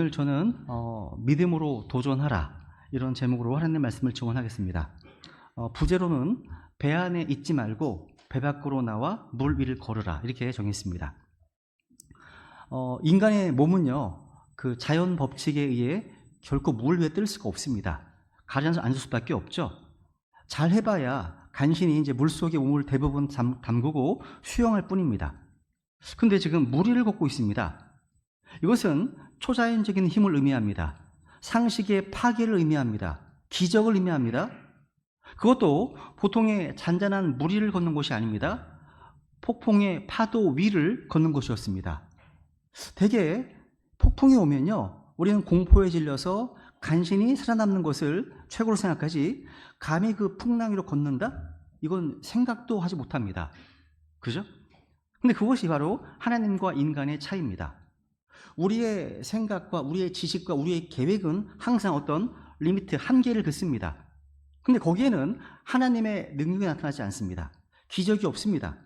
오늘 저는 믿음으로 도전하라 이런 제목으로 하나님의 말씀을 증언하겠습니다. 부제로는 배 안에 있지 말고 배 밖으로 나와 물 위를 걸으라 이렇게 정했습니다. 인간의 몸은요 그 자연 법칙에 의해 결코 물 위에 뜰 수가 없습니다. 가라앉을 앉을 수밖에 없죠. 잘 해봐야 간신히 이제 물 속에 몸을 대부분 담그고 수영할 뿐입니다. 근데 지금 물 위를 걷고 있습니다. 이것은 초자연적인 힘을 의미합니다. 상식의 파괴를 의미합니다. 기적을 의미합니다. 그것도 보통의 잔잔한 물 위를 걷는 곳이 아닙니다. 폭풍의 파도 위를 걷는 곳이었습니다. 대개 폭풍이 오면요 우리는 공포에 질려서 간신히 살아남는 것을 최고로 생각하지 감히 그 풍랑 위로 걷는다? 이건 생각도 하지 못합니다. 그죠? 근데 그것이 바로 하나님과 인간의 차이입니다. 우리의 생각과 우리의 지식과 우리의 계획은 항상 어떤 리미트, 한계를 긋습니다. 근데 거기에는 하나님의 능력이 나타나지 않습니다. 기적이 없습니다.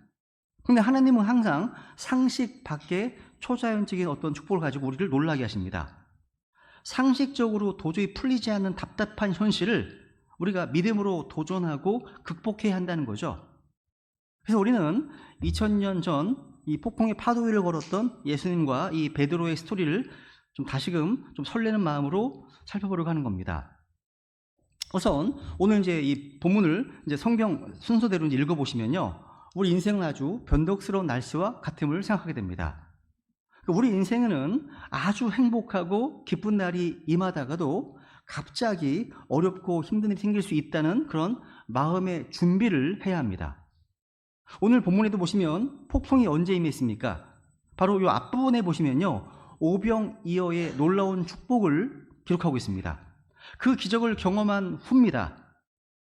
근데 하나님은 항상 상식 밖에 초자연적인 어떤 축복을 가지고 우리를 놀라게 하십니다. 상식적으로 도저히 풀리지 않는 답답한 현실을 우리가 믿음으로 도전하고 극복해야 한다는 거죠. 그래서 우리는 2000년 전 이 폭풍의 파도 위를 걸었던 예수님과 이 베드로의 스토리를 좀 다시금 좀 설레는 마음으로 살펴보려고 하는 겁니다. 우선 오늘 이제 이 본문을 이제 성경 순서대로 이제 읽어보시면요, 우리 인생은 아주 변덕스러운 날씨와 같음을 생각하게 됩니다. 우리 인생은 아주 행복하고 기쁜 날이 임하다가도 갑자기 어렵고 힘든 일이 생길 수 있다는 그런 마음의 준비를 해야 합니다. 오늘 본문에도 보시면 폭풍이 언제 임했습니까? 바로 이 앞부분에 보시면요, 오병이어의 놀라운 축복을 기록하고 있습니다. 그 기적을 경험한 후입니다.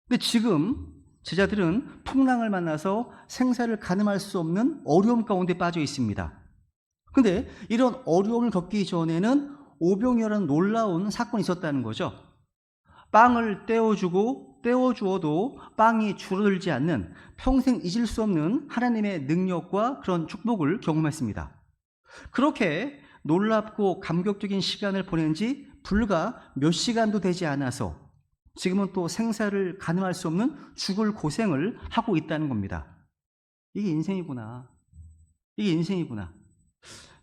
근데 지금 제자들은 풍랑을 만나서 생사를 가늠할 수 없는 어려움 가운데 빠져 있습니다. 근데 이런 어려움을 겪기 전에는 오병이어라는 놀라운 사건이 있었다는 거죠. 빵을 떼어주어도 빵이 줄어들지 않는 평생 잊을 수 없는 하나님의 능력과 그런 축복을 경험했습니다. 그렇게 놀랍고 감격적인 시간을 보낸 지 불과 몇 시간도 되지 않아서 지금은 또 생사를 가늠할 수 없는 죽을 고생을 하고 있다는 겁니다. 이게 인생이구나. 이게 인생이구나.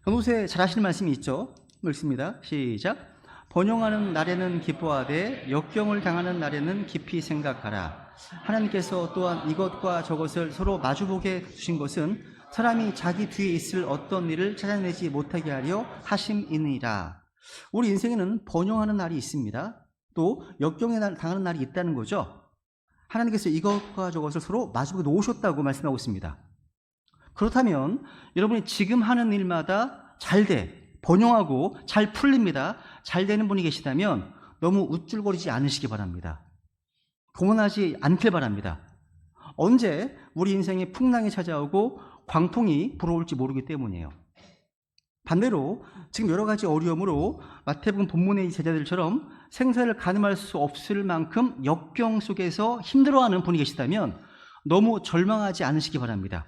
변호사에 잘 하시는 말씀이 있죠. 읽습니다. 시작. 번영하는 날에는 기뻐하되 역경을 당하는 날에는 깊이 생각하라. 하나님께서 또한 이것과 저것을 서로 마주보게 두신 것은 사람이 자기 뒤에 있을 어떤 일을 찾아내지 못하게 하려 하심이니라. 우리 인생에는 번영하는 날이 있습니다. 또 역경에 당하는 날이 있다는 거죠. 하나님께서 이것과 저것을 서로 마주보게 놓으셨다고 말씀하고 있습니다. 그렇다면 여러분이 지금 하는 일마다 번영하고 잘 풀립니다. 잘 되는 분이 계시다면 너무 우쭐거리지 않으시기 바랍니다. 고만하지 않길 바랍니다. 언제 우리 인생에 풍랑이 찾아오고 광풍이 불어올지 모르기 때문이에요. 반대로 지금 여러 가지 어려움으로 마태복음 본문의 제자들처럼 생사를 가늠할 수 없을 만큼 역경 속에서 힘들어하는 분이 계시다면 너무 절망하지 않으시기 바랍니다.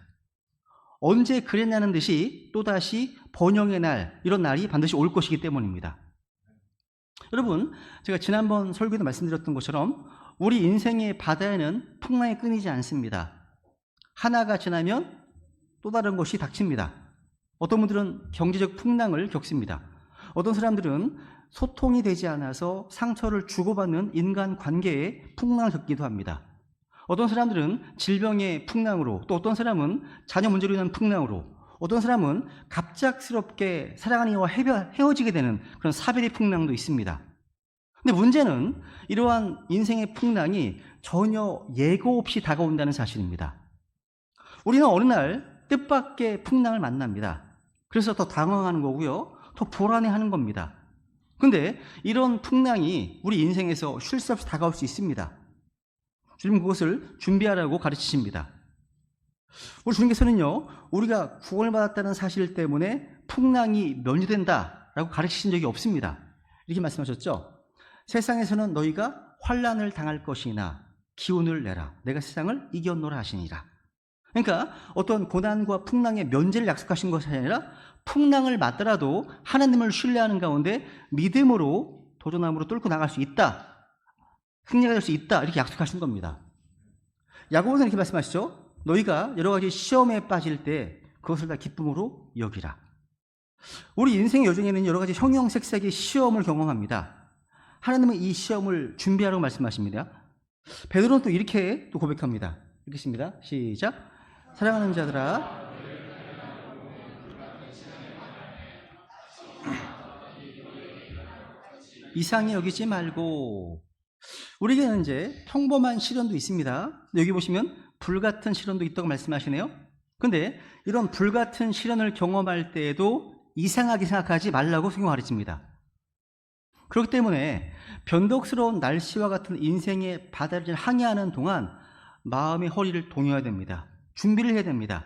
언제 그랬냐는 듯이 또다시 번영의 날, 이런 날이 반드시 올 것이기 때문입니다. 여러분, 제가 지난번 설교에도 말씀드렸던 것처럼 우리 인생의 바다에는 풍랑이 끊이지 않습니다. 하나가 지나면 또 다른 것이 닥칩니다. 어떤 분들은 경제적 풍랑을 겪습니다. 어떤 사람들은 소통이 되지 않아서 상처를 주고받는 인간관계에 풍랑을 겪기도 합니다. 어떤 사람들은 질병의 풍랑으로, 또 어떤 사람은 자녀 문제로 인한 풍랑으로, 어떤 사람은 갑작스럽게 사랑하는 이와 헤어지게 되는 그런 사별의 풍랑도 있습니다. 근데 문제는 이러한 인생의 풍랑이 전혀 예고 없이 다가온다는 사실입니다. 우리는 어느 날 뜻밖의 풍랑을 만납니다. 그래서 더 당황하는 거고요, 더 불안해하는 겁니다. 근데 이런 풍랑이 우리 인생에서 쉴 새 없이 다가올 수 있습니다. 주님 그것을 준비하라고 가르치십니다. 우리 주님께서는요, 우리가 구원을 받았다는 사실 때문에 풍랑이 면제된다라고 가르치신 적이 없습니다. 이렇게 말씀하셨죠. 세상에서는 너희가 환난을 당할 것이나 기운을 내라. 내가 세상을 이겼노라 하시니라. 그러니까 어떤 고난과 풍랑의 면제를 약속하신 것이 아니라 풍랑을 맞더라도 하나님을 신뢰하는 가운데 믿음으로 도전함으로 뚫고 나갈 수 있다. 승리가 될 수 있다. 이렇게 약속하신 겁니다. 야고보는 이렇게 말씀하시죠. 너희가 여러 가지 시험에 빠질 때 그것을 다 기쁨으로 여기라. 우리 인생의 여정에는 여러 가지 형형색색의 시험을 경험합니다. 하나님은 이 시험을 준비하라고 말씀하십니다. 베드로는 또 이렇게 또 고백합니다. 읽겠습니다. 시작. 사랑하는 자들아, 이상히 여기지 말고. 우리에게는 이제 평범한 시련도 있습니다. 여기 보시면 불같은 시련도 있다고 말씀하시네요. 근데 이런 불같은 시련을 경험할 때에도 이상하게 생각하지 말라고 성경 가르칩니다. 그렇기 때문에 변덕스러운 날씨와 같은 인생의 바다를 항해하는 동안 마음의 허리를 동여야 됩니다. 준비를 해야 됩니다.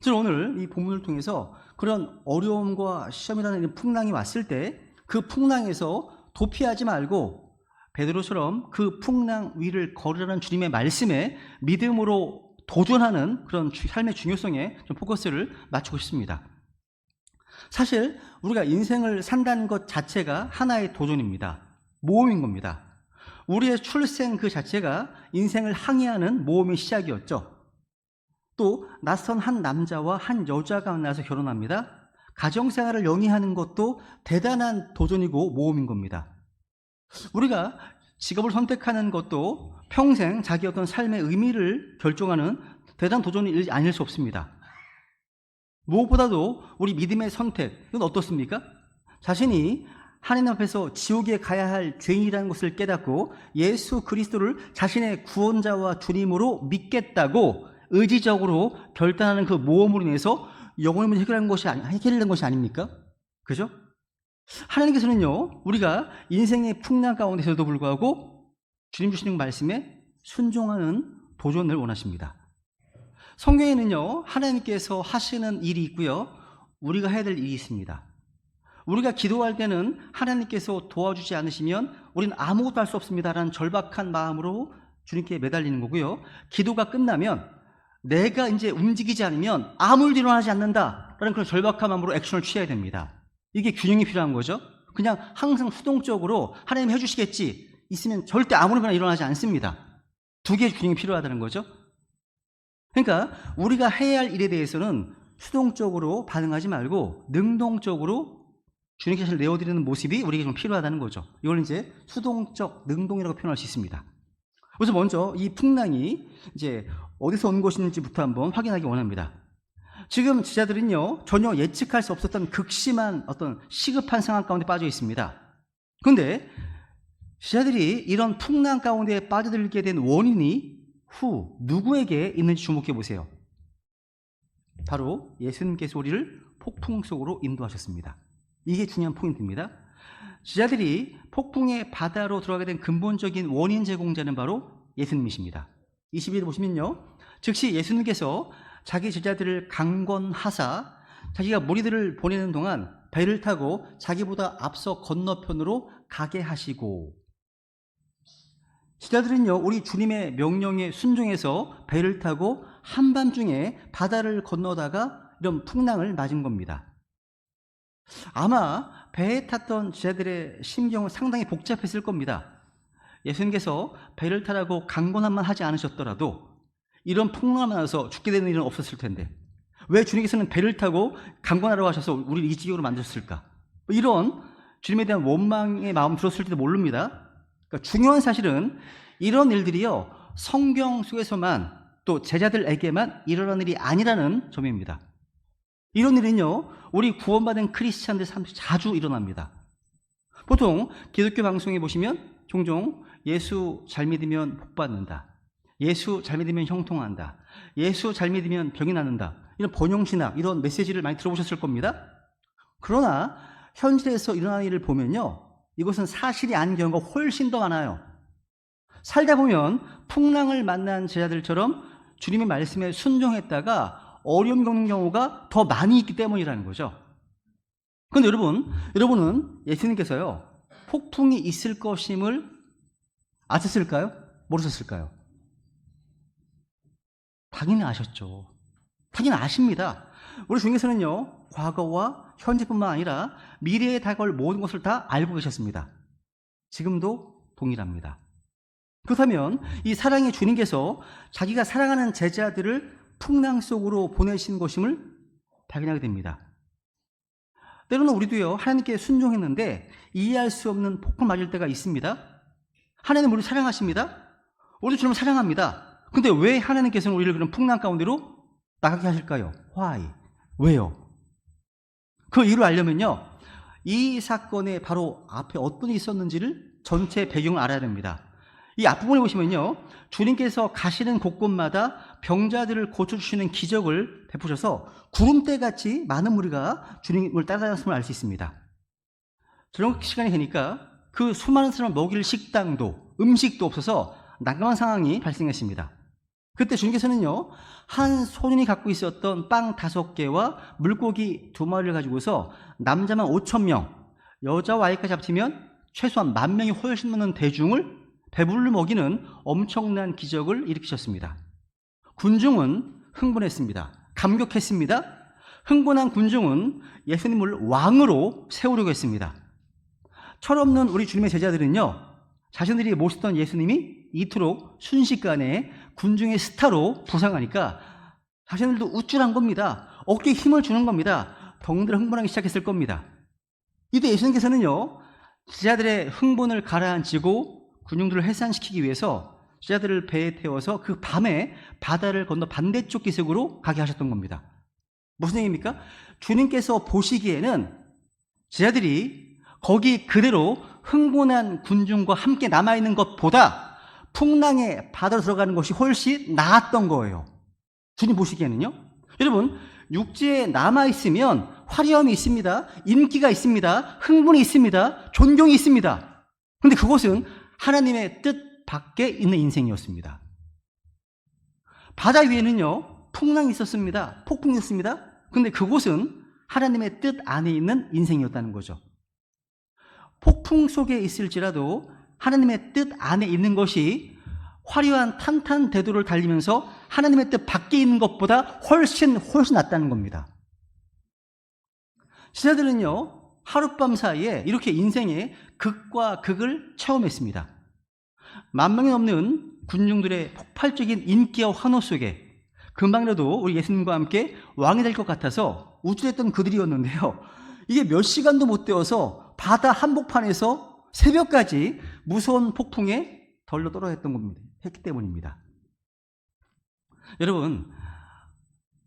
저는 오늘 이 본문을 통해서 그런 어려움과 시험이라는 풍랑이 왔을 때 그 풍랑에서 도피하지 말고 베드로처럼 그 풍랑 위를 걸으라는 주님의 말씀에 믿음으로 도전하는 그런 삶의 중요성에 좀 포커스를 맞추고 싶습니다. 사실 우리가 인생을 산다는 것 자체가 하나의 도전입니다. 모험인 겁니다. 우리의 출생 그 자체가 인생을 항해하는 모험의 시작이었죠. 또 낯선 한 남자와 한 여자가 만나서 결혼합니다. 가정생활을 영위하는 것도 대단한 도전이고 모험인 겁니다. 우리가 직업을 선택하는 것도 평생 자기 어떤 삶의 의미를 결정하는 대단한 도전이 아닐 수 없습니다. 무엇보다도 우리 믿음의 선택, 이건 어떻습니까? 자신이 하나님 앞에서 지옥에 가야 할 죄인이라는 것을 깨닫고 예수 그리스도를 자신의 구원자와 주님으로 믿겠다고 의지적으로 결단하는 그 모험으로 인해서 영혼의 문제 해결된 것이 아닙니까? 그죠? 하나님께서는요, 우리가 인생의 풍랑 가운데서도 불구하고 주님 주시는 말씀에 순종하는 도전을 원하십니다. 성경에는요, 하나님께서 하시는 일이 있고요, 우리가 해야 될 일이 있습니다. 우리가 기도할 때는 하나님께서 도와주지 않으시면 우리는 아무것도 할 수 없습니다라는 절박한 마음으로 주님께 매달리는 거고요, 기도가 끝나면 내가 이제 움직이지 않으면 아무 일도 일어나지 않는다라는 그런 절박한 마음으로 액션을 취해야 됩니다. 이게 균형이 필요한 거죠. 그냥 항상 수동적으로 하나님이 해주시겠지 있으면 절대 아무런 일이 일어나지 않습니다. 두 개의 균형이 필요하다는 거죠. 그러니까 우리가 해야 할 일에 대해서는 수동적으로 반응하지 말고 능동적으로 주님께서 내어드리는 모습이 우리에게 좀 필요하다는 거죠. 이걸 이제 수동적 능동이라고 표현할 수 있습니다. 그래서 먼저 이 풍랑이 이제 어디서 온 것인지부터 한번 확인하기 원합니다. 지금 제자들은요, 전혀 예측할 수 없었던 극심한 어떤 시급한 상황 가운데 빠져 있습니다. 그런데 제자들이 이런 풍랑 가운데 빠져들게 된 원인이 누구에게 있는지 주목해 보세요. 바로 예수님께서 우리를 폭풍 속으로 인도하셨습니다. 이게 중요한 포인트입니다. 제자들이 폭풍의 바다로 들어가게 된 근본적인 원인 제공자는 바로 예수님이십니다. 22절 보시면요, 즉시 예수님께서 자기 제자들을 강권하사 자기가 무리들을 보내는 동안 배를 타고 자기보다 앞서 건너편으로 가게 하시고, 제자들은요, 우리 주님의 명령에 순종해서 배를 타고 한밤중에 바다를 건너다가 이런 풍랑을 맞은 겁니다. 아마 배에 탔던 제자들의 심경은 상당히 복잡했을 겁니다. 예수님께서 배를 타라고 강권한만 하지 않으셨더라도 이런 풍랑을 만나서 죽게 되는 일은 없었을 텐데 왜 주님께서는 배를 타고 강권하라고 하셔서 우리를 이 지경으로 만드셨을까? 이런 주님에 대한 원망의 마음 들었을지도 모릅니다. 그러니까 중요한 사실은 이런 일들이요, 성경 속에서만 또 제자들에게만 일어나는 일이 아니라는 점입니다. 이런 일은요, 우리 구원받은 크리스찬들 삶에서 자주 일어납니다. 보통 기독교 방송에 보시면 종종 예수 잘 믿으면 복 받는다, 예수 잘 믿으면 형통한다, 예수 잘 믿으면 병이 낫는다, 이런 번영신학, 이런 메시지를 많이 들어보셨을 겁니다. 그러나 현실에서 일어나는 일을 보면요, 이것은 사실이 아닌 경우가 훨씬 더 많아요. 살다 보면 풍랑을 만난 제자들처럼 주님의 말씀에 순종했다가 어려움 겪는 경우가 더 많이 있기 때문이라는 거죠. 그런데 여러분은 예수님께서요, 폭풍이 있을 것임을 아셨을까요? 모르셨을까요? 당연히 아셨죠. 당연히 아십니다. 우리 주님께서는요, 과거와 현재뿐만 아니라 미래에 다가올 모든 것을 다 알고 계셨습니다. 지금도 동일합니다. 그렇다면 이 사랑의 주님께서 자기가 사랑하는 제자들을 풍랑 속으로 보내신 것임을 발견하게 됩니다. 때로는 우리도요, 하나님께 순종했는데 이해할 수 없는 폭풍 맞을 때가 있습니다. 하나님 우리를 사랑하십니다. 우리도 주님을 사랑합니다. 근데 왜 하나님께서는 우리를 그런 풍랑 가운데로 나가게 하실까요? Why? 왜요? 그 이유를 알려면요, 이 사건의 바로 앞에 어떤 일이 있었는지를 전체 배경을 알아야 됩니다. 이 앞부분에 보시면요, 주님께서 가시는 곳곳마다 병자들을 고쳐주시는 기적을 베푸셔서 구름대같이 많은 무리가 주님을 따라다녔음을 알 수 있습니다. 저녁 시간이 되니까 그 수많은 사람을 먹일 식당도 음식도 없어서 난감한 상황이 발생했습니다. 그때 주님께서는요, 한 소년이 갖고 있었던 빵 5개와 물고기 2마리를 가지고서 남자만 5,000명, 여자와 아이까지 합치면 최소한 10,000명이 훨씬 넘는 대중을 배불리 먹이는 엄청난 기적을 일으키셨습니다. 군중은 흥분했습니다. 감격했습니다. 흥분한 군중은 예수님을 왕으로 세우려고 했습니다. 철없는 우리 주님의 제자들은요, 자신들이 모시던 예수님이 이토록 순식간에 군중의 스타로 부상하니까 자신들도 우쭐한 겁니다. 어깨에 힘을 주는 겁니다. 덩들 흥분하기 시작했을 겁니다. 이때 예수님께서는요, 제자들의 흥분을 가라앉히고 군중들을 해산시키기 위해서 제자들을 배에 태워서 그 밤에 바다를 건너 반대쪽 기슭으로 가게 하셨던 겁니다. 무슨 얘기입니까? 주님께서 보시기에는 제자들이 거기 그대로 흥분한 군중과 함께 남아있는 것보다 풍랑의 바다로 들어가는 것이 훨씬 나았던 거예요. 주님 보시기에는요. 여러분, 육지에 남아있으면 화려함이 있습니다. 인기가 있습니다. 흥분이 있습니다. 존경이 있습니다. 그런데 그것은 하나님의 뜻 밖에 있는 인생이었습니다. 바다 위에는요, 풍랑이 있었습니다. 폭풍이 있었습니다. 그런데 그곳은 하나님의 뜻 안에 있는 인생이었다는 거죠. 폭풍 속에 있을지라도 하나님의 뜻 안에 있는 것이 화려한 탄탄대도를 달리면서 하나님의 뜻 밖에 있는 것보다 훨씬 낫다는 겁니다. 제자들은요, 하룻밤 사이에 이렇게 인생의 극과 극을 체험했습니다. 10,000명이 넘는 군중들의 폭발적인 인기와 환호 속에 금방이라도 우리 예수님과 함께 왕이 될 것 같아서 우쭐했던 그들이었는데요, 이게 몇 시간도 못 되어서 바다 한복판에서 새벽까지 무서운 폭풍에 덜러 떨어졌던 겁니다. 했기 때문입니다. 여러분,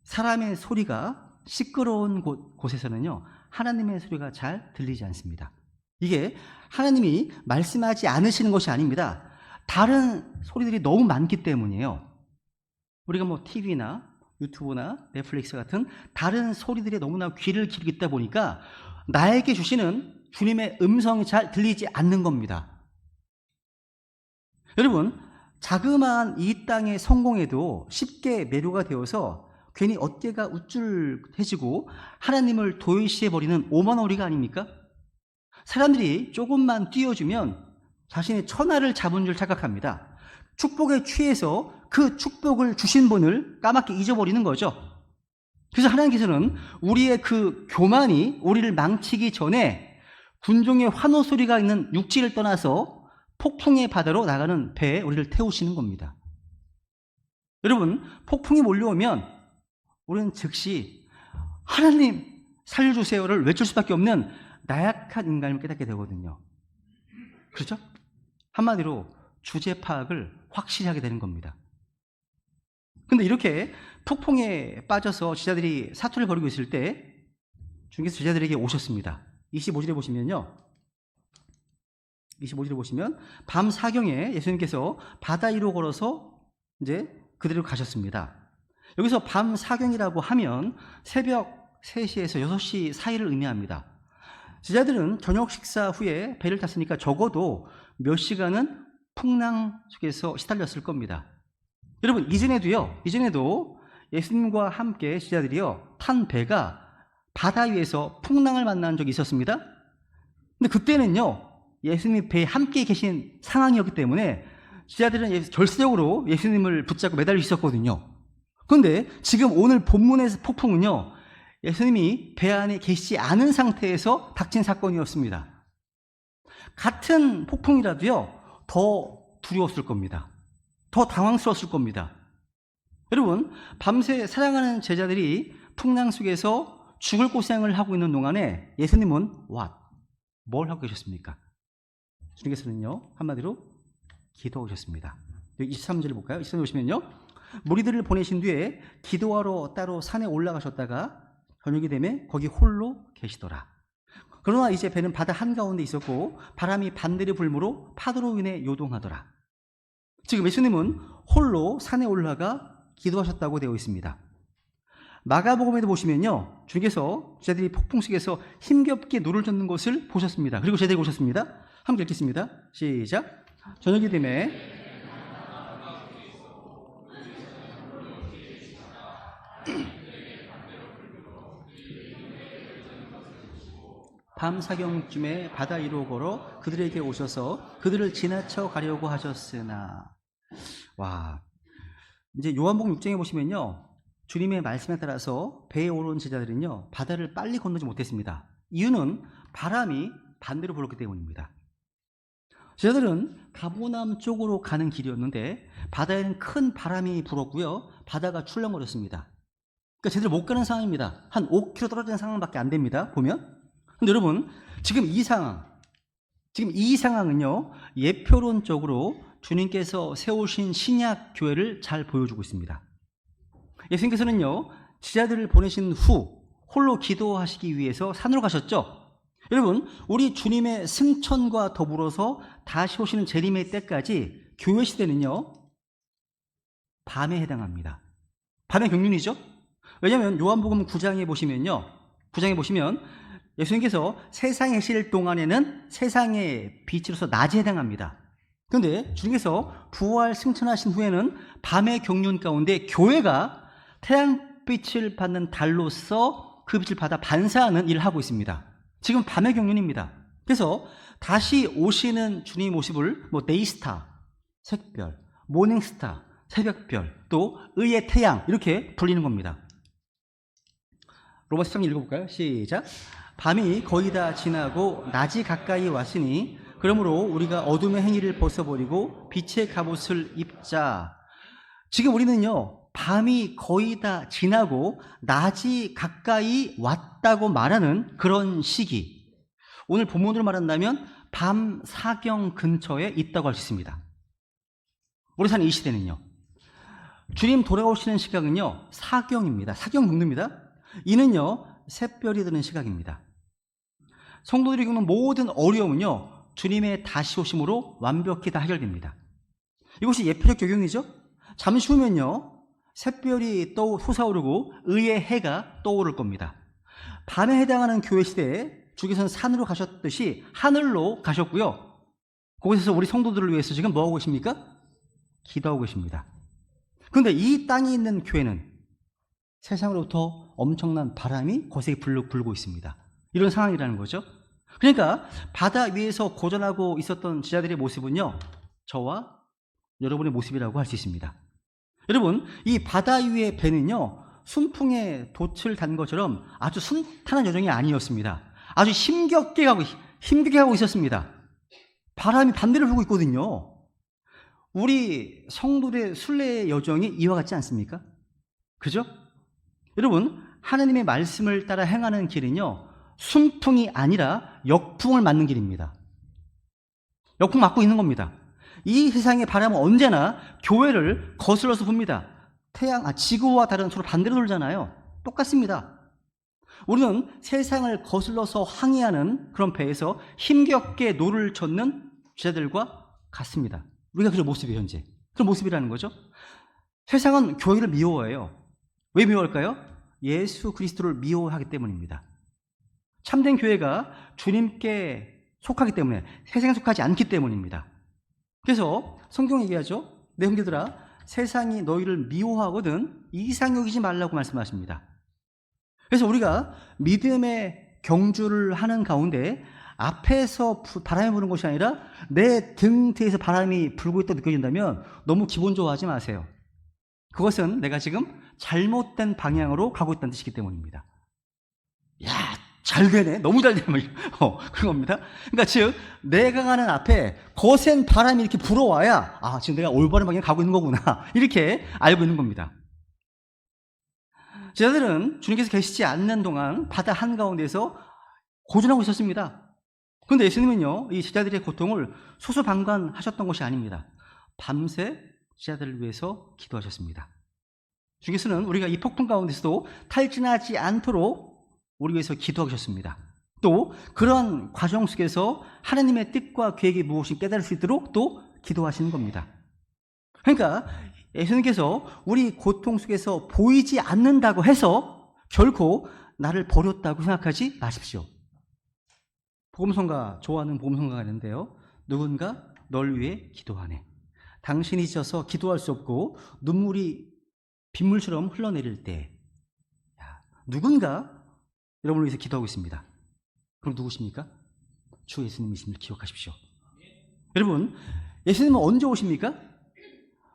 사람의 소리가 시끄러운 곳에서는요, 하나님의 소리가 잘 들리지 않습니다. 이게 하나님이 말씀하지 않으시는 것이 아닙니다. 다른 소리들이 너무 많기 때문이에요. 우리가 뭐 TV나 유튜브나 넷플릭스 같은 다른 소리들이 너무나 귀를 기울이고 있다 보니까 나에게 주시는 주님의 음성이 잘 들리지 않는 겁니다. 여러분, 자그마한 이 땅의 성공에도 쉽게 매료가 되어서 괜히 어깨가 우쭐해지고 하나님을 도외시해버리는 오만오리가 아닙니까? 사람들이 조금만 띄워주면 자신의 천하를 잡은 줄 착각합니다. 축복에 취해서 그 축복을 주신 분을 까맣게 잊어버리는 거죠. 그래서 하나님께서는 우리의 그 교만이 우리를 망치기 전에 군중의 환호 소리가 있는 육지를 떠나서 폭풍의 바다로 나가는 배에 우리를 태우시는 겁니다. 여러분, 폭풍이 몰려오면 우리는 즉시 하나님 살려주세요를 외칠 수밖에 없는 나약한 인간을 깨닫게 되거든요. 그렇죠? 한마디로 주제 파악을 확실히 하게 되는 겁니다. 근데 이렇게 폭풍에 빠져서 제자들이 사투를 벌이고 있을 때 주님께서 제자들에게 오셨습니다. 25절에 보시면요, 25절에 보시면 밤 사경에 예수님께서 바다 위로 걸어서 이제 그대로 가셨습니다. 여기서 밤 사경이라고 하면 새벽 3시에서 6시 사이를 의미합니다. 제자들은 저녁 식사 후에 배를 탔으니까 적어도 몇 시간은 풍랑 속에서 시달렸을 겁니다. 여러분, 이전에도 예수님과 함께 제자들이요, 탄 배가 바다 위에서 풍랑을 만난 적이 있었습니다. 근데 그때는요, 예수님이 배에 함께 계신 상황이었기 때문에 제자들은 절세적으로 예수님을 붙잡고 매달려 있었거든요. 그런데 지금 오늘 본문에서 폭풍은요, 예수님이 배 안에 계시지 않은 상태에서 닥친 사건이었습니다. 같은 폭풍이라도요, 더 두려웠을 겁니다. 더 당황스러웠을 겁니다. 여러분, 밤새 사랑하는 제자들이 풍랑 속에서 죽을 고생을 하고 있는 동안에 예수님은 뭘 하고 계셨습니까? 주님께서는요, 한마디로 기도하고 계셨습니다. 23절을 볼까요? 23절 보시면요, 무리들을 보내신 뒤에 기도하러 따로 산에 올라가셨다가 저녁이 되면 거기 홀로 계시더라. 그러나 이제 배는 바다 한가운데 있었고 바람이 반대로 불므로 파도로 인해 요동하더라. 지금 예수님은 홀로 산에 올라가 기도하셨다고 되어 있습니다. 마가복음에도 보시면요, 주님께서 제자들이 폭풍 속에서 힘겹게 노를 젓는 것을 보셨습니다. 그리고 제자들이 오셨습니다. 함께 읽겠습니다. 시작. 저녁이 되매 밤 사경쯤에 바다 위로 걸어 그들에게 오셔서 그들을 지나쳐 가려고 하셨으나. 이제 요한복음 6장에 보시면요, 주님의 말씀에 따라서 배에 오른 제자들은요, 바다를 빨리 건너지 못했습니다. 이유는 바람이 반대로 불었기 때문입니다. 제자들은 가보남 쪽으로 가는 길이었는데 바다에는 큰 바람이 불었고요, 바다가 출렁거렸습니다. 그러니까 제대로 못 가는 상황입니다. 한 5km 떨어지는 상황밖에 안 됩니다, 보면. 근데 여러분, 지금 이 상황은요, 예표론적으로 주님께서 세우신 신약 교회를 잘 보여주고 있습니다. 예수님께서는요, 제자들을 보내신 후 홀로 기도하시기 위해서 산으로 가셨죠. 여러분, 우리 주님의 승천과 더불어서 다시 오시는 재림의 때까지 교회 시대는요, 밤에 해당합니다. 밤의 경륜이죠. 왜냐하면 요한복음 9장에 보시면 예수님께서 세상에 계실 동안에는 세상의 빛으로서 낮에 해당합니다. 그런데 주님께서 부활 승천하신 후에는 밤의 경륜 가운데 교회가 태양빛을 받는 달로서 그 빛을 받아 반사하는 일을 하고 있습니다. 지금 밤의 경륜입니다. 그래서 다시 오시는 주님 모습을 데이스타, 색별, 모닝스타, 새벽별, 또 의의 태양, 이렇게 불리는 겁니다. 로마서 3장 읽어볼까요? 시작. 밤이 거의 다 지나고 낮이 가까이 왔으니 그러므로 우리가 어둠의 행위를 벗어버리고 빛의 갑옷을 입자. 지금 우리는요, 밤이 거의 다 지나고 낮이 가까이 왔다고 말하는 그런 시기, 오늘 본문으로 말한다면 밤 사경 근처에 있다고 할 수 있습니다. 우리 사는 이 시대는요, 주님 돌아오시는 시각은요, 사경입니다. 사경 정도입니다. 이는요, 샛별이 드는 시각입니다. 성도들이 겪는 모든 어려움은요, 주님의 다시 오심으로 완벽히 다 해결됩니다. 이것이 예표적 적용이죠. 잠시 후면요, 샛별이 솟아오르고 의의 해가 떠오를 겁니다. 밤에 해당하는 교회 시대에 주께서는 산으로 가셨듯이 하늘로 가셨고요, 거기서 우리 성도들을 위해서 지금 뭐하고 계십니까? 기도하고 계십니다. 그런데 이 땅에 있는 교회는 세상으로부터 엄청난 바람이 거세게 불고 있습니다. 이런 상황이라는 거죠. 그러니까 바다 위에서 고전하고 있었던 제자들의 모습은요, 저와 여러분의 모습이라고 할 수 있습니다. 여러분, 이 바다 위의 배는요, 순풍에 돛을 단 것처럼 아주 순탄한 여정이 아니었습니다. 아주 힘겹게 가고 있었습니다. 바람이 반대로 불고 있거든요. 우리 성도의 순례의 여정이 이와 같지 않습니까? 그죠? 여러분, 하나님의 말씀을 따라 행하는 길은요, 순풍이 아니라 역풍을 맞는 길입니다. 역풍 맞고 있는 겁니다. 이 세상의 바람은 언제나 교회를 거슬러서 붑니다. 지구와 다른 서로 반대로 돌잖아요. 똑같습니다. 우리는 세상을 거슬러서 항해하는 그런 배에서 힘겹게 노를 젓는 제자들과 같습니다. 우리가 그런 모습이에요, 현재. 그런 모습이라는 거죠. 세상은 교회를 미워해요. 왜 미워할까요? 예수 그리스도를 미워하기 때문입니다. 참된 교회가 주님께 속하기 때문에, 세상에 속하지 않기 때문입니다. 그래서 성경이 얘기하죠. 내 형제들아, 세상이 너희를 미워하거든 이상 여기지 말라고 말씀하십니다. 그래서 우리가 믿음의 경주를 하는 가운데 앞에서 바람이 부는 것이 아니라 내 등 뒤에서 바람이 불고 있다고 느껴진다면 너무 기분 좋아하지 마세요. 그것은 내가 지금 잘못된 방향으로 가고 있다는 뜻이기 때문입니다. 야, 잘 되네. 너무 잘 되네. 그런 겁니다. 그러니까 즉, 내가 가는 앞에 거센 바람이 이렇게 불어와야, 아, 지금 내가 올바른 방향에 가고 있는 거구나. 이렇게 알고 있는 겁니다. 제자들은 주님께서 계시지 않는 동안 바다 한가운데서 고전하고 있었습니다. 그런데 예수님은요, 이 제자들의 고통을 소수방관하셨던 것이 아닙니다. 밤새 제자들을 위해서 기도하셨습니다. 주님께서는 우리가 이 폭풍 가운데서도 탈진하지 않도록 우리 위해서 기도하셨습니다. 또 그런 과정 속에서 하나님의 뜻과 계획이 무엇인지 깨달을 수 있도록 또 기도하시는 겁니다. 그러니까 예수님께서 우리 고통 속에서 보이지 않는다고 해서 결코 나를 버렸다고 생각하지 마십시오. 복음성가, 좋아하는 복음성가가 있는데요. 누군가 널 위해 기도하네. 당신이 잊어서 기도할 수 없고 눈물이 빗물처럼 흘러내릴 때 누군가 여러분을 위해서 기도하고 있습니다. 그럼 누구십니까? 주 예수님이심을 기억하십시오. 여러분, 예수님은 언제 오십니까?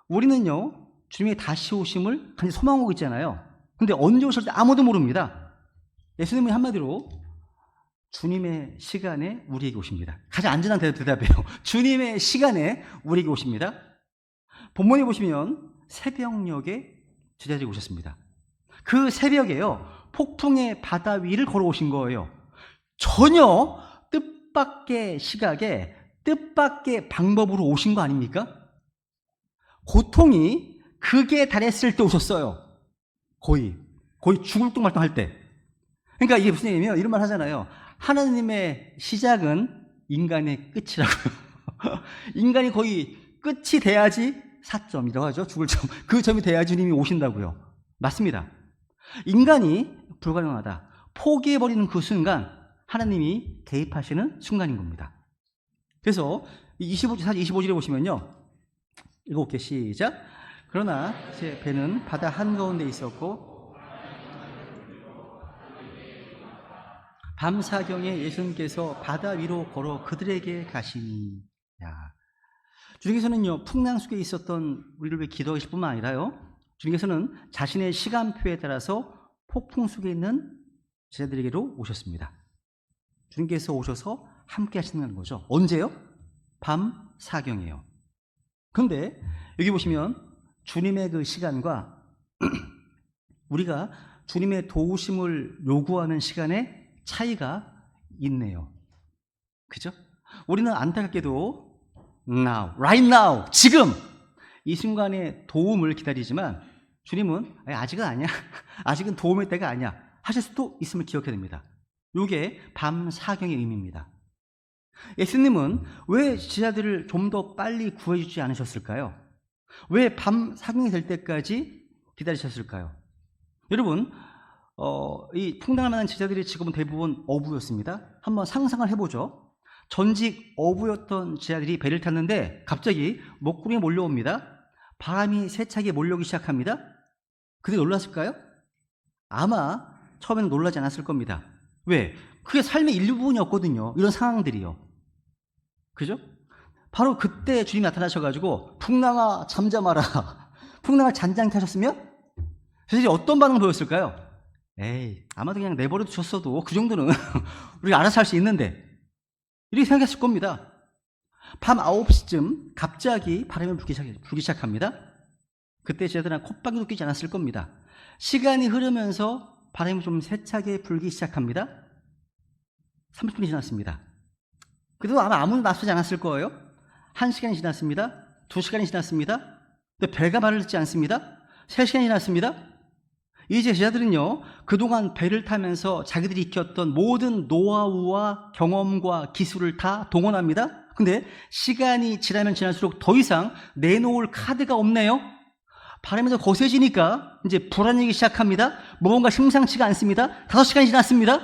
우리는요, 주님의 다시 오심을 간절히 소망하고 있잖아요. 근데 언제 오실지 아무도 모릅니다. 예수님은 한마디로 주님의 시간에 우리에게 오십니다. 가장 안전한 대답이에요. 주님의 시간에 우리에게 오십니다. 본문에 보시면 새벽녘에 제자들이 오셨습니다. 그 새벽에요, 폭풍의 바다 위를 걸어오신 거예요. 전혀 뜻밖의 시각에 뜻밖의 방법으로 오신 거 아닙니까? 고통이 극에 달했을 때 오셨어요. 거의 죽을 둥말둥 할 때. 그러니까 이게 무슨 얘기냐면 이런 말 하잖아요. 하나님의 시작은 인간의 끝이라고요. 인간이 거의 끝이 돼야지 4점이라고 하죠. 죽을 점. 그 점이 돼야 주님이 오신다고요. 맞습니다. 인간이 불가능하다. 포기해버리는 그 순간 하나님이 개입하시는 순간인 겁니다. 그래서 25절에 보시면요. 읽어볼게요. 시작. 그러나 제 배는 바다 한가운데 있었고 밤사경에 예수님께서 바다 위로 걸어 그들에게 가시니. 주님께서는요, 풍랑 속에 있었던 우리를 위해 기도하실 뿐만 아니라요, 주님께서는 자신의 시간표에 따라서 폭풍 속에 있는 제자들에게로 오셨습니다. 주님께서 오셔서 함께 하시는 거죠. 언제요? 밤사경이에요. 그런데 여기 보시면 주님의 그 시간과 우리가 주님의 도우심을 요구하는 시간에 차이가 있네요. 그죠? 우리는 안타깝게도 now, right now, 지금 이 순간에 도움을 기다리지만 주님은 아직은 아니야. 아직은 도움의 때가 아니야. 하실 수도 있음을 기억해야 됩니다. 이게 밤사경의 의미입니다. 예수님은 왜 제자들을 좀 더 빨리 구해주지 않으셨을까요? 왜 밤사경이 될 때까지 기다리셨을까요? 여러분, 이 풍랑을 만난 제자들이 지금은 대부분 어부였습니다. 한번 상상을 해보죠. 전직 어부였던 제자들이 배를 탔는데 갑자기 먹구름이 몰려옵니다. 바람이 세차게 몰려오기 시작합니다. 그때 놀랐을까요? 아마 처음에는 놀라지 않았을 겁니다. 왜? 그게 삶의 일부분이었거든요. 이런 상황들이요. 그죠? 바로 그때 주님이 나타나셔가지고 풍랑아 잠잠하라. 풍랑을 잔잔케 하셨으면 제자들이 어떤 반응을 보였을까요? 에이, 아마도 그냥 내버려 두셨어도 그 정도는 우리가 알아서 할 수 있는데 이렇게 생각했을 겁니다. 밤 9시쯤 갑자기 바람이 불기 시작합니다. 그때 제자들은 콧방귀도 끼지 않았을 겁니다. 시간이 흐르면서 바람이 좀 세차게 불기 시작합니다. 30분이 지났습니다. 그래도 아마 아무도 나서지 않았을 거예요. 1시간이 지났습니다. 2시간이 지났습니다. 근데 배가 말을 듣지 않습니다. 3시간이 지났습니다. 이제 제자들은요, 그동안 배를 타면서 자기들이 익혔던 모든 노하우와 경험과 기술을 다 동원합니다. 근데 시간이 지나면 지날수록 더 이상 내놓을 카드가 없네요. 바람이 더 거세지니까 이제 불안해지기 시작합니다. 뭔가 심상치가 않습니다. 5시간이 지났습니다.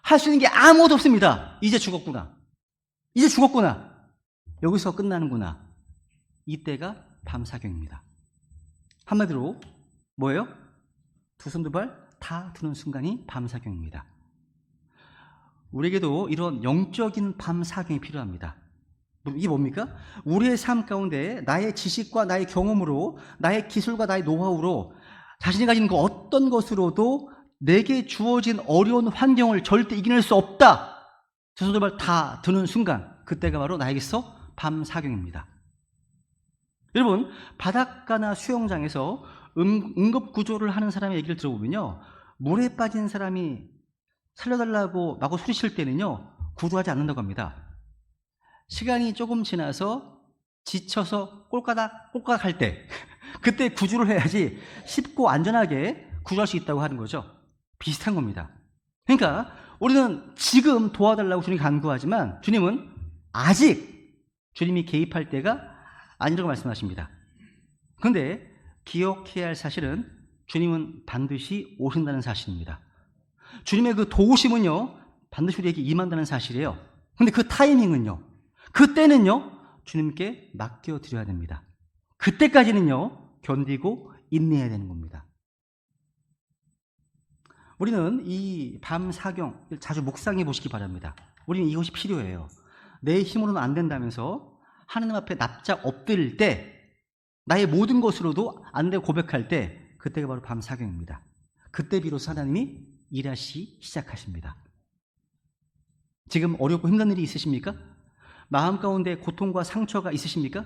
할 수 있는 게 아무것도 없습니다. 이제 죽었구나. 이제 죽었구나. 여기서 끝나는구나. 이때가 밤사경입니다. 한마디로 뭐예요? 두 손 두 발 다 두는 순간이 밤사경입니다. 우리에게도 이런 영적인 밤사경이 필요합니다. 이게 뭡니까? 우리의 삶 가운데 나의 지식과 나의 경험으로, 나의 기술과 나의 노하우로 자신이 가진 그 어떤 것으로도 내게 주어진 어려운 환경을 절대 이겨낼 수 없다. 저 정도말 다 드는 순간, 그때가 바로 나에게서 밤사경입니다. 여러분, 바닷가나 수영장에서 응급구조를 하는 사람의 얘기를 들어보면요, 물에 빠진 사람이 살려달라고 마구 소리칠 때는요, 구조하지 않는다고 합니다. 시간이 조금 지나서 지쳐서 꼴까닥 할 때, 그때 구조를 해야지 쉽고 안전하게 구조할 수 있다고 하는 거죠. 비슷한 겁니다. 그러니까 우리는 지금 도와달라고 주님 간구하지만 주님은 아직 주님이 개입할 때가 아니라고 말씀하십니다. 그런데 기억해야 할 사실은 주님은 반드시 오신다는 사실입니다. 주님의 그 도우심은요, 반드시 우리에게 임한다는 사실이에요. 그런데 그 타이밍은요, 그때는요, 주님께 맡겨드려야 됩니다. 그때까지는요, 견디고 인내해야 되는 겁니다. 우리는 이 밤사경 자주 묵상해 보시기 바랍니다. 우리는 이것이 필요해요. 내 힘으로는 안 된다면서 하나님 앞에 납작 엎드릴 때, 나의 모든 것으로도 안 되고 고백할 때, 그때가 바로 밤사경입니다. 그때 비로소 하나님이 일하시기 시작하십니다. 지금 어렵고 힘든 일이 있으십니까? 마음 가운데 고통과 상처가 있으십니까?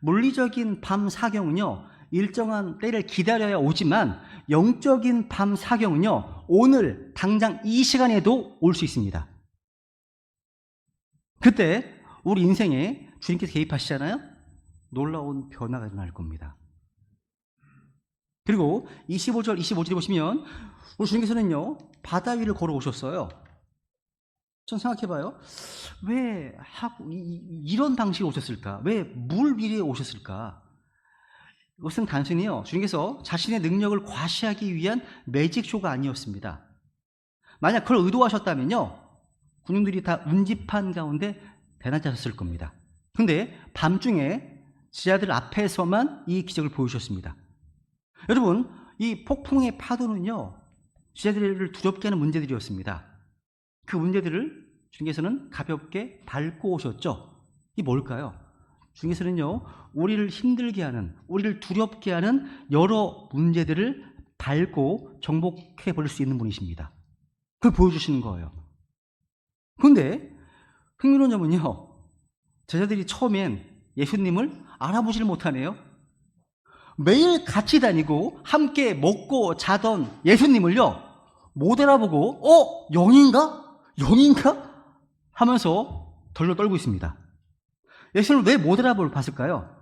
물리적인 밤사경은요, 일정한 때를 기다려야 오지만 영적인 밤사경은요, 오늘 당장 이 시간에도 올 수 있습니다. 그때 우리 인생에 주님께서 개입하시잖아요? 놀라운 변화가 일어날 겁니다. 그리고 25절, 25절에 보시면 우리 주님께서는요, 바다 위를 걸어오셨어요. 전 생각해봐요. 왜 이런 방식으로 오셨을까? 왜 물 위에 오셨을까? 이것은 단순히요, 주님께서 자신의 능력을 과시하기 위한 매직쇼가 아니었습니다. 만약 그걸 의도하셨다면요, 군인들이 다 운집한 가운데 대낮자셨을 겁니다. 그런데 밤중에 지하들 앞에서만 이 기적을 보여주셨습니다. 여러분, 이 폭풍의 파도는요, 지하들을 두렵게 하는 문제들이었습니다. 그 문제들을 주님께서는 가볍게 밟고 오셨죠. 이게 뭘까요? 주님께서는요, 우리를 힘들게 하는, 우리를 두렵게 하는 여러 문제들을 밟고 정복해 버릴 수 있는 분이십니다. 그걸 보여주시는 거예요. 그런데 흥미로운 점은요, 제자들이 처음엔 예수님을 알아보지를 못하네요. 매일 같이 다니고 함께 먹고 자던 예수님을요, 못 알아보고 영인가? 하면서 덜덜 떨고 있습니다. 예수님을 왜 못 알아봤을까요?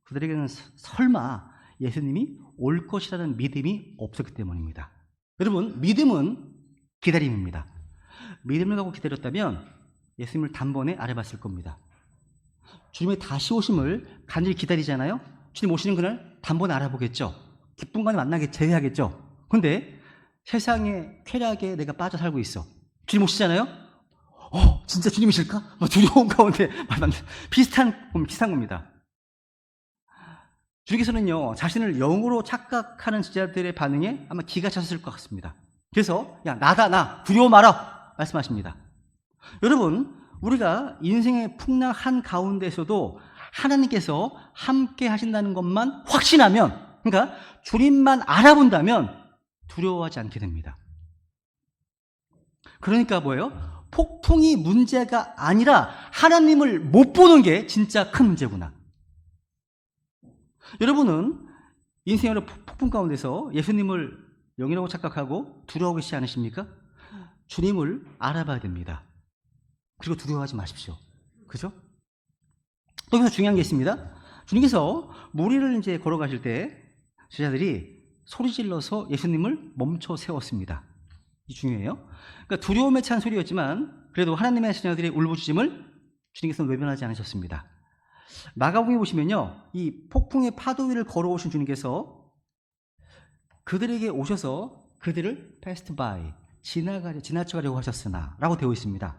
그들에게는 설마 예수님이 올 것이라는 믿음이 없었기 때문입니다. 여러분, 믿음은 기다림입니다. 믿음을 갖고 기다렸다면 예수님을 단번에 알아봤을 겁니다. 주님의 다시 오심을 간절히 기다리잖아요. 주님 오시는 그날 단번에 알아보겠죠. 기쁜 간에 만나게 제외하겠죠. 그런데 세상의 쾌락에 내가 빠져 살고 있어. 주님 오시잖아요. 진짜 주님이실까? 두려운 가운데 비슷한 겁니다. 주님께서는요, 자신을 영으로 착각하는 제자들의 반응에 아마 기가 차셨을 것 같습니다. 그래서 야, 나 두려워 마라 말씀하십니다. 여러분, 우리가 인생의 풍랑한 가운데서도 하나님께서 함께 하신다는 것만 확신하면, 그러니까 주님만 알아본다면 두려워하지 않게 됩니다. 그러니까 뭐예요? 폭풍이 문제가 아니라 하나님을 못 보는 게 진짜 큰 문제구나. 여러분은 인생의 폭풍 가운데서 예수님을 영이라고 착각하고 두려워 계시지 않으십니까? 주님을 알아봐야 됩니다. 그리고 두려워하지 마십시오. 그죠? 또 여기서 중요한 게 있습니다. 주님께서 물 위를 이제 걸어가실 때 제자들이 소리 질러서 예수님을 멈춰 세웠습니다. 이 중요해요. 그러니까 두려움에 찬 소리였지만 그래도 하나님의 자녀들의 울부짖음을 주님께서는 외면하지 않으셨습니다. 마가복음에 보시면요, 이 폭풍의 파도 위를 걸어오신 주님께서 그들에게 오셔서 그들을 패스트 바이, 지나쳐가려고 하셨으나 라고 되어 있습니다.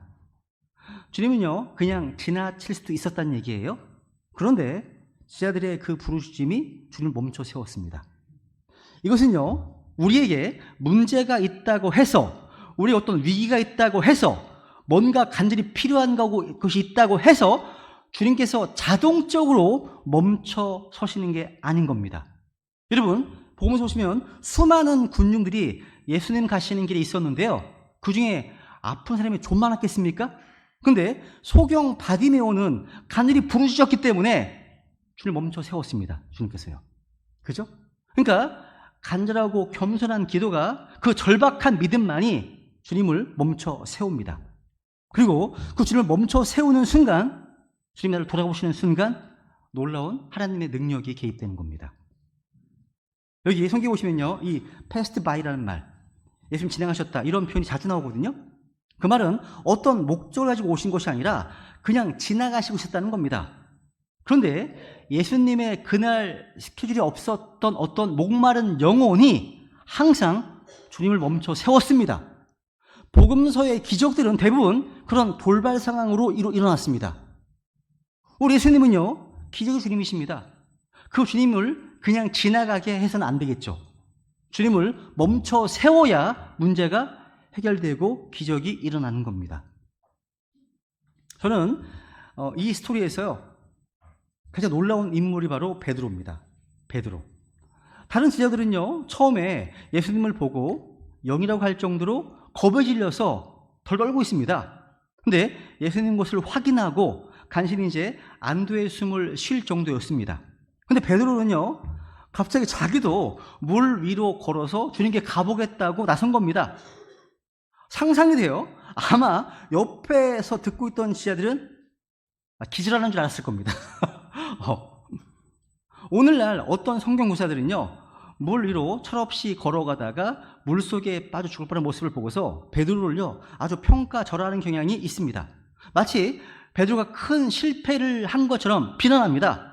주님은요, 그냥 지나칠 수도 있었다는 얘기예요. 그런데 제자들의 그 부르짖음이 주님을 멈춰 세웠습니다. 이것은요, 우리에게 문제가 있다고 해서, 우리 어떤 위기가 있다고 해서, 뭔가 간절히 필요한 것이 있다고 해서 주님께서 자동적으로 멈춰 서시는 게 아닌 겁니다. 여러분, 복음서 보시면 수많은 군중들이 예수님 가시는 길에 있었는데요. 그 중에 아픈 사람이 좀 많았겠습니까? 근데 소경 바디메오는 가늘이 부르짖었기 때문에 주님을 멈춰 세웠습니다. 주님께서요. 그죠? 그러니까 간절하고 겸손한 기도가 그 절박한 믿음만이 주님을 멈춰 세웁니다. 그리고 그 주님을 멈춰 세우는 순간, 주님 나를 돌아보시는 순간 놀라운 하나님의 능력이 개입되는 겁니다. 여기 성경에 보시면요, 이 패스트 바이라는 말, 예수님 지나가셨다, 이런 표현이 자주 나오거든요. 그 말은 어떤 목적을 가지고 오신 것이 아니라 그냥 지나가시고 있었다는 겁니다. 그런데 예수님의 그날 스케줄이 없었던 어떤 목마른 영혼이 항상 주님을 멈춰 세웠습니다. 복음서의 기적들은 대부분 그런 돌발 상황으로 일어났습니다. 우리 예수님은요, 기적의 주님이십니다. 그 주님을 그냥 지나가게 해서는 안 되겠죠. 주님을 멈춰 세워야 문제가 해결되고 기적이 일어나는 겁니다. 저는 이 스토리에서요, 가장 놀라운 인물이 바로 베드로입니다. 베드로. 다른 제자들은요, 처음에 예수님을 보고 영이라고 할 정도로 겁에 질려서 덜 떨고 있습니다. 근데 예수님 것을 확인하고 간신히 이제 안도의 숨을 쉴 정도였습니다. 근데 베드로는요, 갑자기 자기도 물 위로 걸어서 주님께 가보겠다고 나선 겁니다. 상상이 돼요. 아마 옆에서 듣고 있던 지자들은 기절하는 줄 알았을 겁니다. 오늘날 어떤 성경 구사들은요, 물 위로 철없이 걸어가다가 물속에 빠져 죽을 뻔한 모습을 보고서 베드로를요, 아주 평가절하하는 경향이 있습니다. 마치 베드로가 큰 실패를 한 것처럼 비난합니다.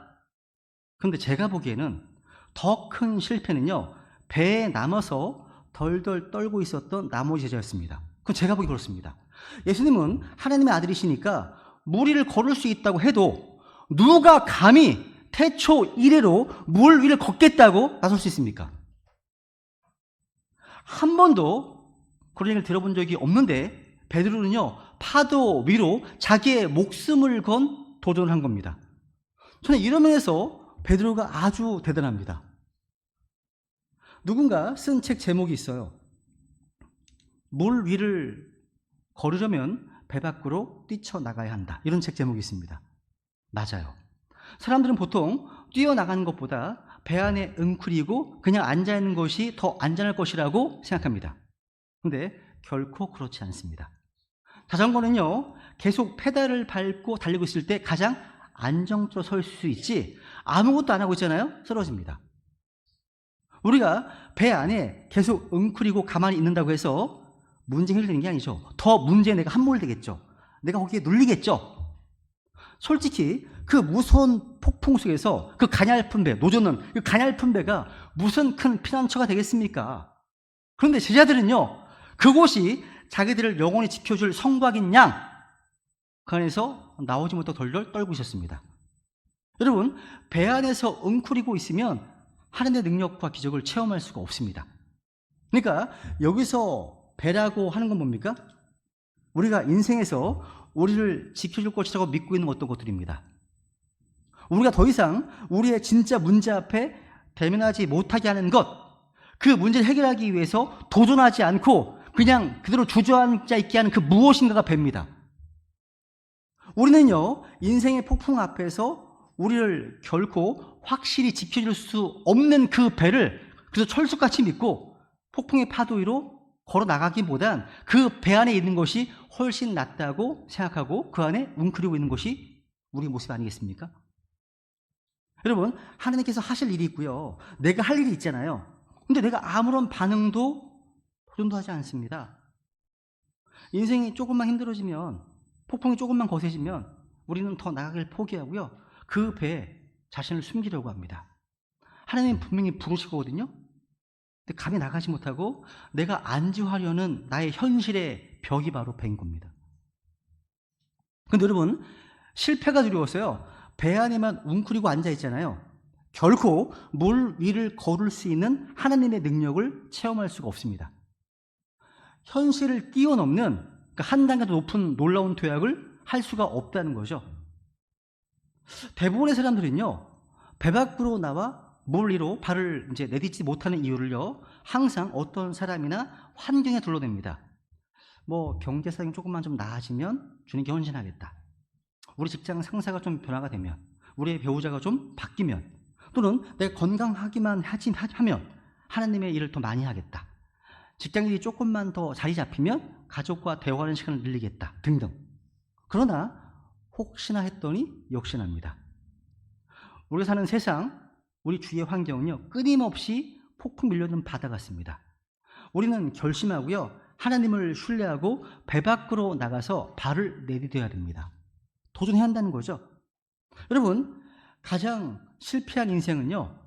그런데 제가 보기에는 더 큰 실패는요, 배에 남아서 덜덜 떨고 있었던 나머지 제자였습니다. 그건 제가 보기 그렇습니다. 예수님은 하나님의 아들이시니까 물 위를 걸을 수 있다고 해도 누가 감히 태초 이래로 물 위를 걷겠다고 나설 수 있습니까? 한 번도 그런 얘기를 들어본 적이 없는데 베드로는요, 파도 위로 자기의 목숨을 건 도전을 한 겁니다. 저는 이런 면에서 베드로가 아주 대단합니다. 누군가 쓴 책 제목이 있어요. 물 위를 걸으려면 배 밖으로 뛰쳐나가야 한다, 이런 책 제목이 있습니다. 맞아요. 사람들은 보통 뛰어나가는 것보다 배 안에 웅크리고 그냥 앉아있는 것이 더 안전할 것이라고 생각합니다. 그런데 결코 그렇지 않습니다. 자전거는요, 계속 페달을 밟고 달리고 있을 때 가장 안정적으로 설 수 있지, 아무것도 안 하고 있잖아요, 쓰러집니다. 우리가 배 안에 계속 웅크리고 가만히 있는다고 해서 문제 해결되는 게 아니죠. 더 문제에 내가 함몰되겠죠. 내가 거기에 눌리겠죠. 솔직히 그 무서운 폭풍 속에서 그 가냘픈 배, 노조는 그 가냘픈 배가 무슨 큰 피난처가 되겠습니까? 그런데 제자들은요, 그곳이 자기들을 영원히 지켜줄 성곽인 양, 그 안에서 나오지 못하고 덜덜 떨고 있었습니다. 여러분, 배 안에서 웅크리고 있으면 하나님의 능력과 기적을 체험할 수가 없습니다. 그러니까 여기서 배라고 하는 건 뭡니까? 우리가 인생에서 우리를 지켜줄 것이라고 믿고 있는 어떤 것들입니다. 우리가 더 이상 우리의 진짜 문제 앞에 대면하지 못하게 하는 것, 그 문제를 해결하기 위해서 도전하지 않고 그냥 그대로 주저앉아 있게 하는 그 무엇인가가 배입니다. 우리는요, 인생의 폭풍 앞에서 우리를 결코 확실히 지켜줄 수 없는 그 배를 그래서 철수같이 믿고 폭풍의 파도 위로 걸어 나가기보단 그 배 안에 있는 것이 훨씬 낫다고 생각하고 그 안에 웅크리고 있는 것이 우리의 모습 아니겠습니까? 여러분, 하나님께서 하실 일이 있고요, 내가 할 일이 있잖아요. 근데 내가 아무런 반응도 도전도 하지 않습니다. 인생이 조금만 힘들어지면, 폭풍이 조금만 거세지면 우리는 더 나가길 포기하고요, 그 배에 자신을 숨기려고 합니다. 하나님은 분명히 부르시거든요. 근데 감히 나가지 못하고 내가 안주하려는 나의 현실의 벽이 바로 배인 겁니다. 근데 여러분, 실패가 두려워서요, 배 안에만 웅크리고 앉아 있잖아요. 결코 물 위를 걸을 수 있는 하나님의 능력을 체험할 수가 없습니다. 현실을 뛰어넘는, 그러니까 한 단계 더 높은 놀라운 도약을 할 수가 없다는 거죠. 대부분의 사람들은요, 배 밖으로 나와 물 위로 발을 이제 내딛지 못하는 이유를요, 항상 어떤 사람이나 환경에 둘러댑니다. 뭐 경제 상황이 조금만 좀 나아지면 주님께 헌신하겠다. 우리 직장 상사가 좀 변화가 되면, 우리의 배우자가 좀 바뀌면, 또는 내가 건강하기만 하면 하나님의 일을 더 많이 하겠다. 직장일이 조금만 더 자리 잡히면 가족과 대화하는 시간을 늘리겠다. 등등. 그러나 혹시나 했더니 역시납니다. 우리가 사는 세상, 우리 주위의 환경은요, 끊임없이 폭풍 밀려드는 바다 같습니다. 우리는 결심하고요, 하나님을 신뢰하고 배 밖으로 나가서 발을 내디뎌야 됩니다. 도전해야 한다는 거죠. 여러분, 가장 실패한 인생은요,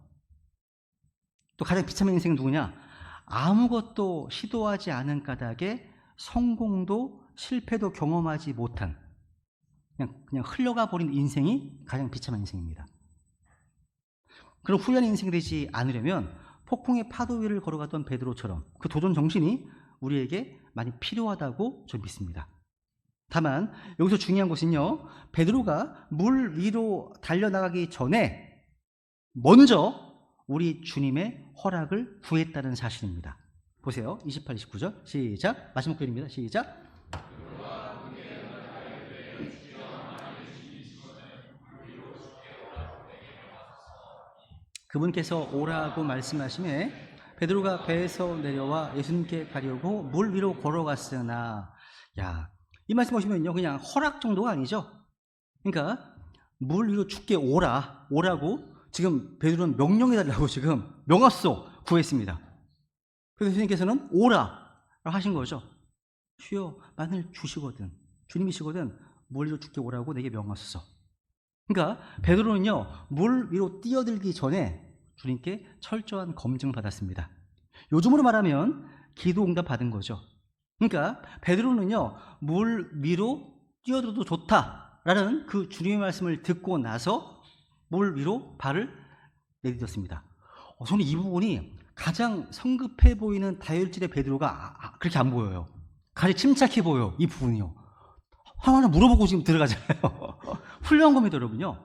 또 가장 비참한 인생은 누구냐? 아무것도 시도하지 않은 까닭에 성공도 실패도 경험하지 못한, 그냥 흘러가 버린 인생이 가장 비참한 인생입니다. 그런 후회하는 인생이 되지 않으려면 폭풍의 파도 위를 걸어갔던 베드로처럼 그 도전 정신이 우리에게 많이 필요하다고 저는 믿습니다. 다만 여기서 중요한 것은요, 베드로가 물 위로 달려나가기 전에 먼저 우리 주님의 허락을 구했다는 사실입니다. 보세요. 28, 29절 시작. 마지막 글입니다. 시작. 그분께서 오라고 말씀하시매 베드로가 배에서 내려와 예수님께 가려고 물 위로 걸어갔으나, 이 말씀 보시면요, 그냥 허락 정도가 아니죠. 그러니까 물 위로 죽게 오라고 지금 베드로는 명령해 달라고 지금 명하소 구했습니다. 그래서 예수님께서는 오라라고 하신 거죠. 주여, 만일 주님이시거든 물 위로 죽게 오라고 내게 명하소서. 그러니까 베드로는요, 물 위로 뛰어들기 전에 주님께 철저한 검증을 받았습니다. 요즘으로 말하면 기도 응답 받은 거죠. 그러니까 베드로는요, 물 위로 뛰어들어도 좋다라는 그 주님의 말씀을 듣고 나서 물 위로 발을 내딛었습니다. 저는 이 부분이 가장 성급해 보이는 다혈질의 베드로가 그렇게 안 보여요. 가장 침착해 보여요. 이 부분이요. 하나 물어보고 지금 들어가잖아요. 훌륭한 겁니다, 여러분요.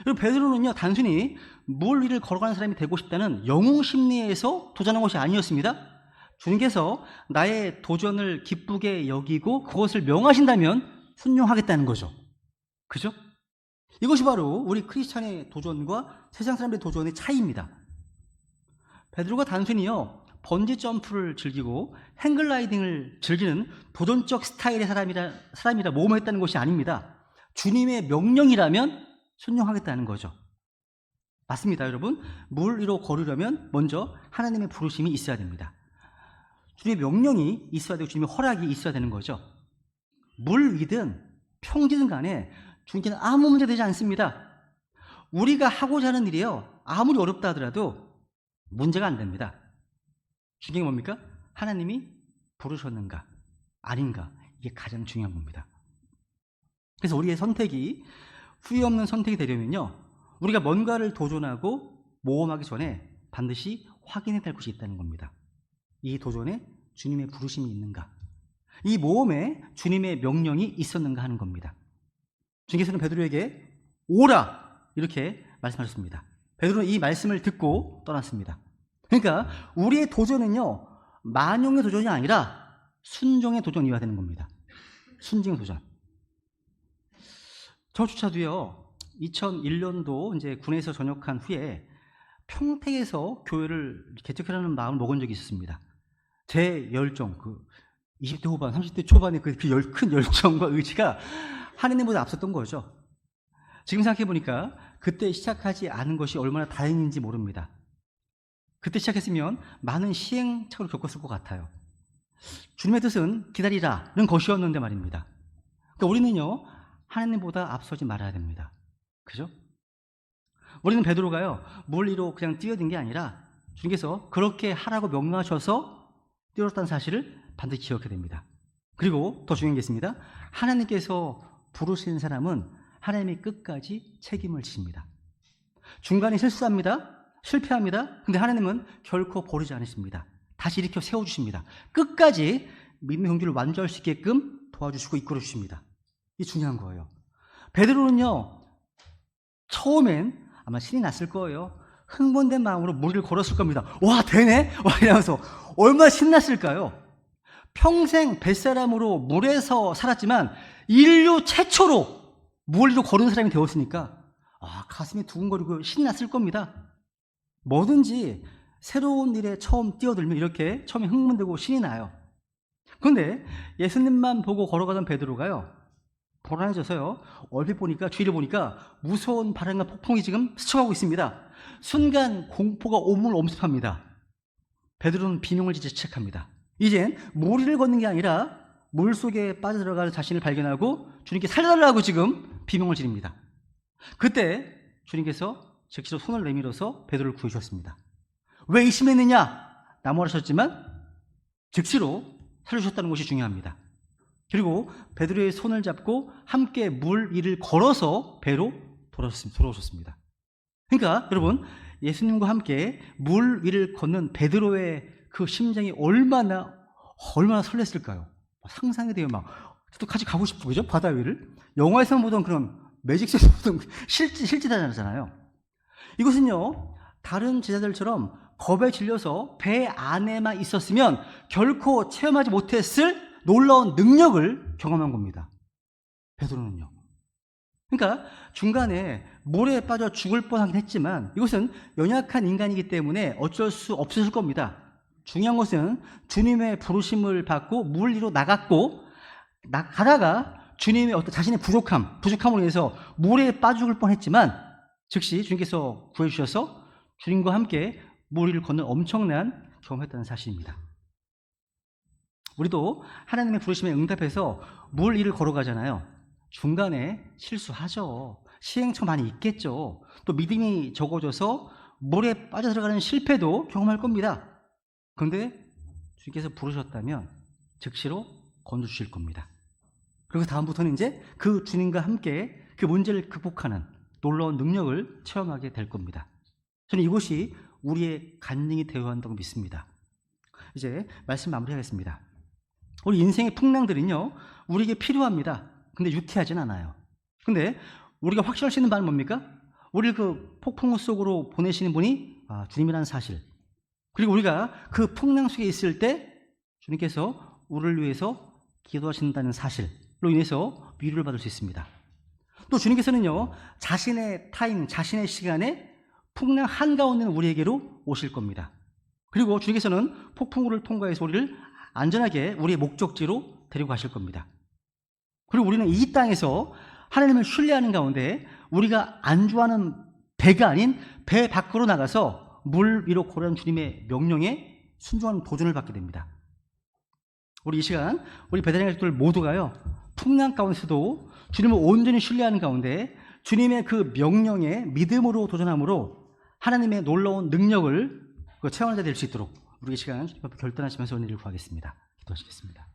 그리고 베드로는요, 단순히 물 위를 걸어가는 사람이 되고 싶다는 영웅 심리에서 도전한 것이 아니었습니다. 주님께서 나의 도전을 기쁘게 여기고 그것을 명하신다면 순종하겠다는 거죠. 그죠? 이것이 바로 우리 크리스찬의 도전과 세상 사람들의 도전의 차이입니다. 베드로가 단순히요, 번지 점프를 즐기고 행글라이딩을 즐기는 도전적 스타일의 사람이라 모험했다는 것이 아닙니다. 주님의 명령이라면 순종하겠다는 거죠. 맞습니다, 여러분. 물 위로 걸으려면 먼저 하나님의 부르심이 있어야 됩니다. 주님의 명령이 있어야 되고 주님의 허락이 있어야 되는 거죠. 물 위든 평지든 간에 주님께는 아무 문제 되지 않습니다. 우리가 하고자 하는 일이요, 아무리 어렵다 하더라도 문제가 안 됩니다. 중요한 게 뭡니까? 하나님이 부르셨는가 아닌가, 이게 가장 중요한 겁니다. 그래서 우리의 선택이 후회 없는 선택이 되려면요, 우리가 뭔가를 도전하고 모험하기 전에 반드시 확인해야 될 것이 있다는 겁니다. 이 도전에 주님의 부르심이 있는가, 이 모험에 주님의 명령이 있었는가 하는 겁니다. 주님께서는 베드로에게 오라 이렇게 말씀하셨습니다. 베드로는 이 말씀을 듣고 떠났습니다. 그러니까 우리의 도전은요, 만용의 도전이 아니라 순종의 도전이어야 되는 겁니다. 순종의 도전. 저조차도요, 2001년도 이제 군에서 전역한 후에 평택에서 교회를 개척하려는 마음을 먹은 적이 있었습니다. 제 열정, 20대 후반, 30대 초반의 큰 열정과 의지가 하느님보다 앞섰던 거죠. 지금 생각해보니까 그때 시작하지 않은 것이 얼마나 다행인지 모릅니다. 그때 시작했으면 많은 시행착오를 겪었을 것 같아요. 주님의 뜻은 기다리라는 것이었는데 말입니다. 그러니까 우리는요, 하나님보다 앞서지 말아야 됩니다. 그죠? 우리는 베드로가요, 물 위로 그냥 뛰어든 게 아니라 주님께서 그렇게 하라고 명령하셔서 뛰어들었다는 사실을 반드시 기억해야 됩니다. 그리고 더 중요한 게 있습니다. 하나님께서 부르시는 사람은 하나님이 끝까지 책임을 지십니다. 중간에 실수합니다. 실패합니다. 근데 하나님은 결코 버리지 않으십니다. 다시 일으켜 세워주십니다. 끝까지 믿음의 경주를 완주할 수 있게끔 도와주시고 이끌어 주십니다. 이게 중요한 거예요. 베드로는요, 처음엔 아마 신이 났을 거예요. 흥분된 마음으로 물 위를 걸었을 겁니다. 와, 되네? 와, 이러면서 얼마나 신났을까요? 평생 뱃사람으로 물에서 살았지만 인류 최초로 물 위로 걸은 사람이 되었으니까 가슴이 두근거리고 신났을 겁니다. 뭐든지 새로운 일에 처음 뛰어들면 이렇게 처음에 흥분되고 신이 나요. 그런데 예수님만 보고 걸어가던 베드로가요, 불안해져서요, 얼핏 보니까, 주위를 보니까 무서운 바람과 폭풍이 지금 스쳐가고 있습니다. 순간 공포가 오물옴습합니다. 베드로는 비명을 지르며 시작합니다. 이젠 모리를 걷는 게 아니라 물속에 빠져들어가는 자신을 발견하고 주님께 살려달라고 지금 비명을 지릅니다. 그때 주님께서 즉시로 손을 내밀어서 베드로를 구해주셨습니다. 왜 의심했느냐? 나무라셨지만 즉시로 살려주셨다는 것이 중요합니다. 그리고 베드로의 손을 잡고 함께 물 위를 걸어서 배로 돌아오셨습니다. 그러니까 여러분, 예수님과 함께 물 위를 걷는 베드로의 그 심장이 얼마나 설렜을까요? 상상이 돼요. 막 저도 같이 가고 싶고, 그죠? 바다 위를 영화에서 보던 그런 매직쇼에서 보던 실제잖아요. 이것은요, 다른 제자들처럼 겁에 질려서 배 안에만 있었으면 결코 체험하지 못했을 놀라운 능력을 경험한 겁니다. 베드로는요. 그러니까 중간에 물에 빠져 죽을 뻔하긴 했지만 이것은 연약한 인간이기 때문에 어쩔 수 없었을 겁니다. 중요한 것은 주님의 부르심을 받고 물 위로 나갔고, 가다가 주님의 어떤 자신의 부족함으로 인해서 물에 빠져 죽을 뻔했지만 즉시 주님께서 구해주셔서 주님과 함께 물 위를 걷는 엄청난 경험했다는 사실입니다. 우리도 하나님의 부르심에 응답해서 물 위를 걸어가잖아요. 중간에 실수하죠. 시행착오 많이 있겠죠. 또 믿음이 적어져서 물에 빠져들어가는 실패도 경험할 겁니다. 그런데 주님께서 부르셨다면 즉시로 건져주실 겁니다. 그리고 다음부터는 이제 그 주님과 함께 그 문제를 극복하는 놀라운 능력을 체험하게 될 겁니다. 저는 이것이 우리의 간증이 되어야 한다고 믿습니다. 이제 말씀 마무리하겠습니다. 우리 인생의 풍랑들은요, 우리에게 필요합니다. 근데 유쾌하진 않아요. 근데 우리가 확신할 수 있는 바는 뭡니까? 우리를 그 폭풍 속으로 보내시는 분이 주님이라는 사실. 그리고 우리가 그 풍랑 속에 있을 때 주님께서 우리를 위해서 기도하신다는 사실로 인해서 위로를 받을 수 있습니다. 또 주님께서는요, 자신의 타임, 자신의 시간에 풍랑 한가운데 있는 우리에게로 오실 겁니다. 그리고 주님께서는 폭풍우를 통과해서 우리를 안전하게 우리의 목적지로 데리고 가실 겁니다. 그리고 우리는 이 땅에서 하나님을 신뢰하는 가운데 우리가 안주하는 배가 아닌 배 밖으로 나가서 물 위로 걸어가는 주님의 명령에 순종하는 도전을 받게 됩니다. 우리 이 시간 우리 배달의 가족들 모두가요, 풍랑 가운데서도 주님을 온전히 신뢰하는 가운데 주님의 그 명령에 믿음으로 도전함으로 하나님의 놀라운 능력을 체험하는 자 될 수 있도록 우리 이 시간 결단하시면서 은혜를 구하겠습니다. 기도하시겠습니다.